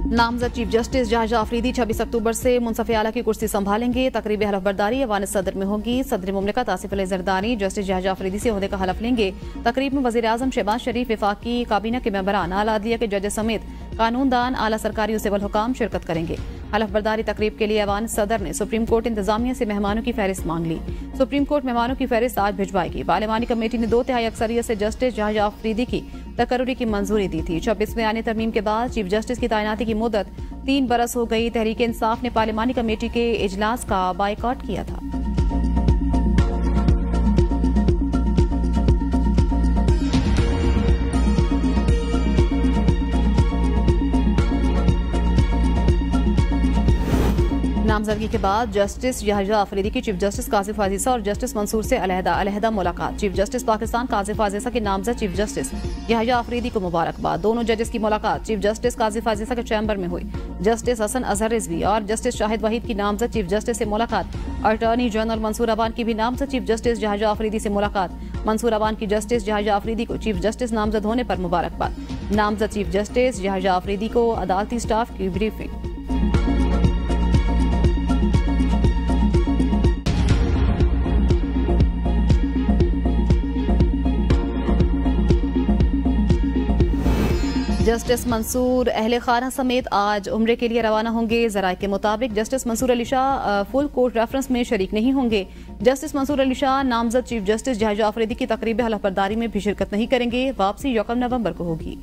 नामजद chief justice जहाजा अफरीदी 26 अक्टूबर से मुंसफ़ आला की कुर्सी संभालेंगे। तकरीब हलफ बर्दारी ऐवान सदर में होगी। सदर मुमलिकत आसिफ अली जरदारी जस्टिस जहाजा अफरीदी से ओहदे का हलफ लेंगे। तकरीब में वज़ीर आज़म शहबाज शरीफ, वफाकी काबीना के मेंबरान, आला अदलिया के जज समेत कानूनदान, आला सरकारी और सिविल हुकाम शिरकत करेंगे। हलफ बर्दारी तकरीब के लिए ऐवान सदर ने सुप्रीम कोर्ट इंतजामिया से मेहमानों की फहरिस्त मांग ली। सुप्रीम कोर्ट मेहमानों की फहरिस्त आज भिजवाएगी। पार्लिमानी कमेटी ने 2/3 अक्सरियत से जस्टिस जहाजा अफरीदी की तकर्री की मंजूरी दी थी। 26वें आने तरमीम के बाद चीफ जस्टिस की तैनाती की मुद्दत 3 बरस हो गई। तहरीक इंसाफ ने पार्लिमानी कमेटी के इजलास का बायकॉट किया था। नामजदगी के बाद जस्टिस जहाजा अफरीदी की चीफ जस्टिस कासिफ आजीसा और जस्टिस मंसूर से अलहदा मुलाकात। चीफ जस्टिस पाकिस्तान कासिफ आजीसा के नामजद चीफ जस्टिस जहाजा अफरीदी को मुबारकबाद। दोनों जजेस की मुलाकात चीफ जस्टिस कासिफ आजीसा के चैम्बर में हुई। जस्टिस हसन अजहर रिजवी और जस्टिस शाहिद वहीद की नामजद चीफ जस्टिस से मुलाकात। अटॉर्नी जनरल मंसूर अबान की भी नामजद चीफ जस्टिस जहाजा अफरीदी से मुलाकात। मंसूर अबान की जस्टिस जहाजा अफरीदी को चीफ जस्टिस नामजद होने पर मुबारकबाद। नामजद चीफ जस्टिस जहाजा अफरीदी को अदालती स्टाफ की ब्रीफिंग। जस्टिस मंसूर अहले खाना समेत आज उम्रे के लिए रवाना होंगे। जराये के मुताबिक justice Mansoor Ali Shah full court reference में शरीक नहीं होंगे। जस्टिस मंसूर अली शाह नामजद चीफ जस्टिस जहाजा अफरीदी की तकरीब हलफ बर्दारी में भी शिरकत नहीं करेंगे। वापसी 1 नवंबर को होगी।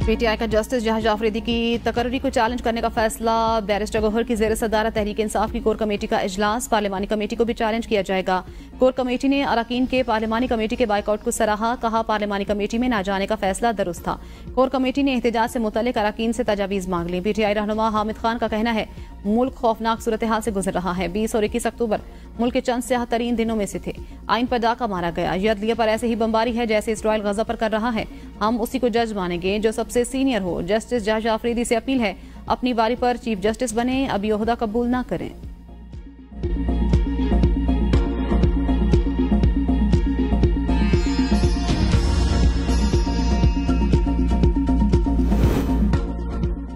पीटीआई का जस्टिस जहाजा अफरीदी की तकर्री को चैलेंज करने का फैसला। बैरिस्टर गौहर की जेर सदारत तहरीक इंसाफ की कोर कमेटी का इजलास। पार्लिमानी कमेटी को भी चैलेंज किया जाएगा। कोर कमेटी ने अरकान के पार्लिमानी कमेटी के बाइकआउट को सराहा। कहा पार्लिमानी कमेटी में न जाने का फैसला दुरुस्त था। कोर कमेटी ने एहतजाज से मुतल्लिक अरकान से तजावीज मांग ली। पीटीआई रहनुमा हामिद खान का कहना है मुल्क खौफनाक सूरत हाल से गुजर रहा है। 20 और 21 अक्टूबर मुल्क के चंद स्याह तरीन दिनों में से थे। आइन पर डाका मारा गया। यह अदलिया पर ऐसे ही बमबारी है जैसे इसराइल गजा पर कर रहा है। हम उसी को जज मानेंगे जो सबसे सीनियर हो। जस्टिस जहाजा अफरीदी से अपील है अपनी बारी पर चीफ जस्टिस बने, अभी ओहदा कबूल ना करें।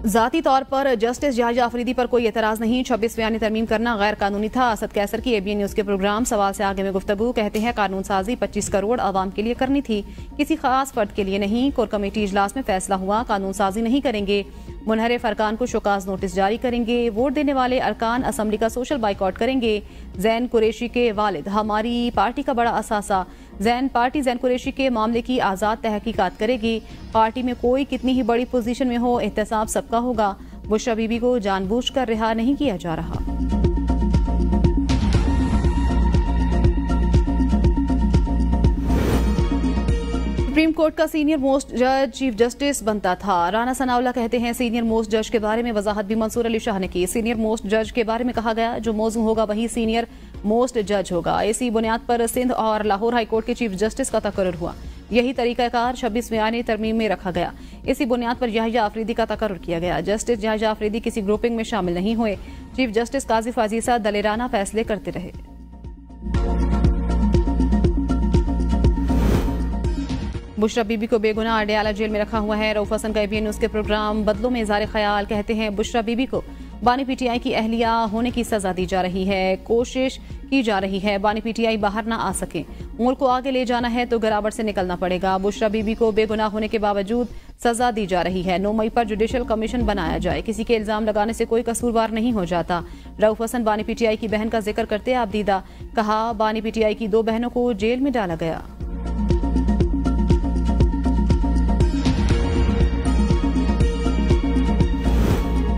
जाती तौर पर जस्टिस जहाजा अफरीदी पर कोई एतराज नहीं। 26वें आने तरमीम करना गैर कानूनी था। असद कैसर की एबीएन न्यूज के प्रोग्राम सवाल से आगे में गुफ्तगू। कहते हैं कानून साजी 25 करोड़ आवाम के लिए करनी थी, किसी खास फर्द के लिए नहीं। कोर कमेटी इजलास में फैसला हुआ कानून साजी नहीं करेंगे। मुनहरिफ अरकान को शोकाज नोटिस जारी करेंगे। वोट देने वाले अरकान असम्बली का सोशल बाइकआउट करेंगे। जैन कुरैशी के वालिद हमारी पार्टी का बड़ा असासा। पार्टी जैन कुरैशी के मामले की आज़ाद तहकीकात करेगी। पार्टी में कोई कितनी ही बड़ी पोजीशन में हो, एहतसाब सबका होगा। बुशरा बीबी को जानबूझकर रिहा नहीं किया जा रहा। सुप्रीम कोर्ट का सीनियर मोस्ट जज चीफ जस्टिस बनता था। राना सनाउल्लाह कहते हैं सीनियर मोस्ट जज के बारे में वजाहत भी मंसूर अली शाह ने की। सीनियर मोस्ट जज के बारे में कहा गया जो मौजू होगा वही सीनियर मोस्ट जज होगा। इसी बुनियाद पर सिंध और लाहौर हाईकोर्ट के चीफ जस्टिस का तकर्रुर हुआ। यही तरीकाकार 26वें आने तरमीम में रखा गया। इसी बुनियाद पर जहाजा अफरीदी का तकर्रुर किया गया। जस्टिस जहाजा अफरीदी किसी ग्रुपिंग में शामिल नहीं हुए। चीफ जस्टिस कासिफ आजीसा दलेराना फैसले करते रहे। बुशरा बीबी को बेगुनाह अडयाला जेल में रखा हुआ है। रऊफ हसन का एबीएन न्यूज के प्रोग्राम बदलों में इज़हार ख्याल। कहते हैं बुशरा बीबी को बानी पीटीआई की अहलिया होने की सजा दी जा रही है। कोशिश की जा रही है बानी पीटीआई बाहर ना आ सके। मुल्क को आगे ले जाना है तो गिरावट से निकलना पड़ेगा। बुशरा बीबी को बेगुनाह होने के बावजूद सजा दी जा रही है। 9 मई पर जुडिशल कमीशन बनाया जाए। किसी के इल्जाम लगाने से कोई कसूरवार नहीं हो जाता। रऊफ हसन बानी पीटीआई की बहन का जिक्र करते आप दीदा। कहा बानी पीटीआई की 2 बहनों को जेल में डाला गया।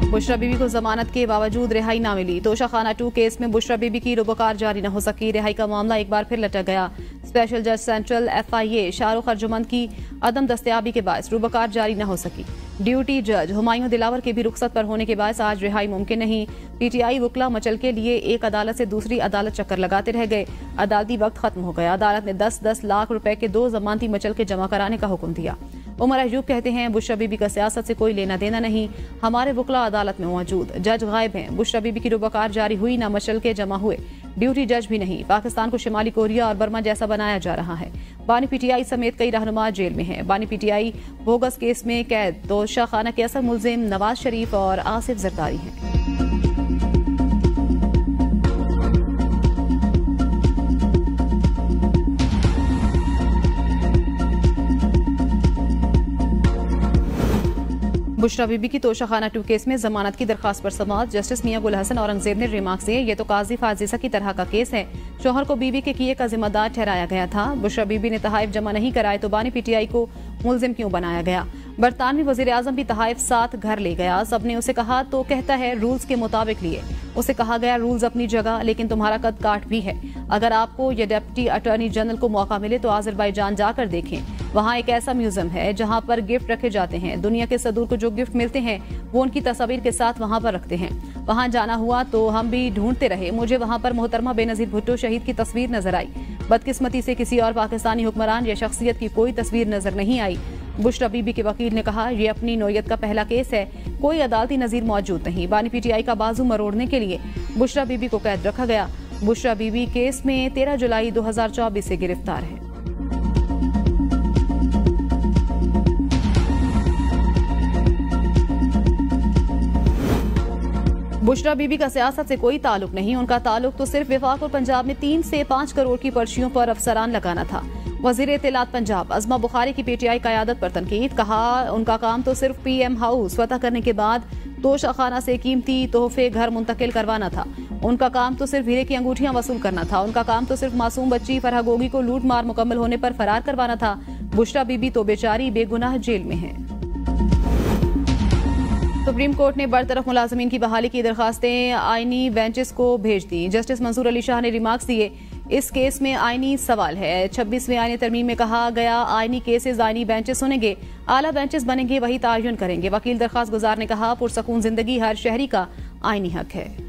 बुशरा बीबी को जमानत के बावजूद रिहाई ना मिली। तोशा खाना 2 केस में बुशरा बीबी की रुबकार जारी न हो सकी। रिहाई का मामला एक बार फिर लटक गया। स्पेशल जज सेंट्रल FIA शाहरुख अर्जुमंद की अदम दस्तयाबी के बायस रुबकार जारी न हो सकी। ड्यूटी जज हुमायूं दिलावर के भी रुखसत पर होने के बायस आज रिहाई मुमकिन नहीं। पीटीआई वकला मचल के लिए एक अदालत से दूसरी अदालत चक्कर लगाते रह गए। अदालती वक्त खत्म हो गया। अदालत ने 10-10 लाख रुपए के 2 जमानती मचल के जमा कराने का हुक्म दिया। उमर अयूब कहते हैं बुशरा बीबी का सियासत से कोई लेना देना नहीं। हमारे वकला अदालत में मौजूद, जज गायब हैं। बुशरा बीबी की रुबकार जारी हुई ना मचल के जमा हुए। ड्यूटी जज भी नहीं। पाकिस्तान को शिमाली कोरिया और बर्मा जैसा बनाया जा रहा है। बानी पीटीआई समेत कई रहनुमा जेल में हैं। बानी पीटीआई बोगस केस में कैद तोशा खाना के असल मुलजिम नवाज शरीफ और आसिफ जरदारी हैं। बुशरा बीबी की तोशाखाना 2 केस में जमानत की दरखास्त पर समाअत। जस्टिस मियां गुल हसन औरंगजेब ने रिमार्क्स दिए, ये तो काजी फाजिसा की तरह का केस है। शोहर को बीबी के किए का जिम्मेदार ठहराया गया था। बुशरा बीबी ने तहाइफ जमा नहीं कराए तो बानी पीटीआई को मुलजिम क्यों बनाया गया। बरतानवी वजीर आजम भी तहाइफ साथ घर ले गया। सबने उसे कहा तो कहता है रूल्स के मुताबिक लिए। उसे कहा गया रूल्स अपनी जगह, लेकिन तुम्हारा कद काट भी है। अगर आपको ये डिप्टी अटॉर्नी जनरल को मौका मिले तो आज़रबाईजान जाकर देखें। वहाँ एक ऐसा म्यूजियम है जहाँ पर गिफ्ट रखे जाते हैं। दुनिया के सदूर को जो गिफ्ट मिलते हैं वो उनकी तस्वीर के साथ वहाँ पर रखते हैं। वहाँ जाना हुआ तो हम भी ढूंढते रहे। मुझे वहाँ पर मोहतरमा बेनजीर भुट्टो शहीद की तस्वीर नजर आई। बदकिस्मती से किसी और पाकिस्तानी हुक्मरान या शख्सियत की कोई तस्वीर नजर नहीं आई। बुशरा बीबी के वकील ने कहा, ये अपनी नौयत का पहला केस है, कोई अदालती नजीर मौजूद नहीं। बानी पीटीआई का बाजू मरोड़ने के लिए बुशरा बीबी को कैद रखा गया। बुशरा बीबी केस में 13 जुलाई 2024 से गिरफ्तार है। बुशरा बीबी का सियासत से कोई ताल्लुक नहीं। उनका ताल्लुक तो सिर्फ विफाक और पंजाब में 3 से 5 करोड़ की पर्चियों पर अफसरान लगाना था। वजीर इत्तलात पंजाब अज़मा बुखारी की पीटीआई क़यादत पर तनकीद। कहा, उनका काम तो सिर्फ पीएम हाउस फतह करने के बाद तोशाखाना से कीमती तोहफे घर मुंतकिल करवाना था। उनका काम तो सिर्फ हीरे की अंगूठियां वसूल करना था। उनका काम तो सिर्फ मासूम बच्ची फरहा गोगी को लूट मार मुकम्मल होने पर फरार करवाना था। बुशरा बीबी तो बेचारी बेगुनाह जेल में है। सुप्रीम कोर्ट ने बरतरफ मुलाजमीन की बहाली की दरखास्तें आईनी बेंचेस को भेज दी। जस्टिस मंसूर अली शाह ने रिमार्क्स दिए, इस केस में आईनी सवाल है। 26वें आईनी तरमीम में कहा गया आईनी केसेस आईनी बेंचेस सुनेंगे, आला बेंचेस बनेंगे, वही तायुन करेंगे। वकील दरखास्त गुजार ने कहा, पुरसकून जिंदगी हर शहरी का आईनी हक है।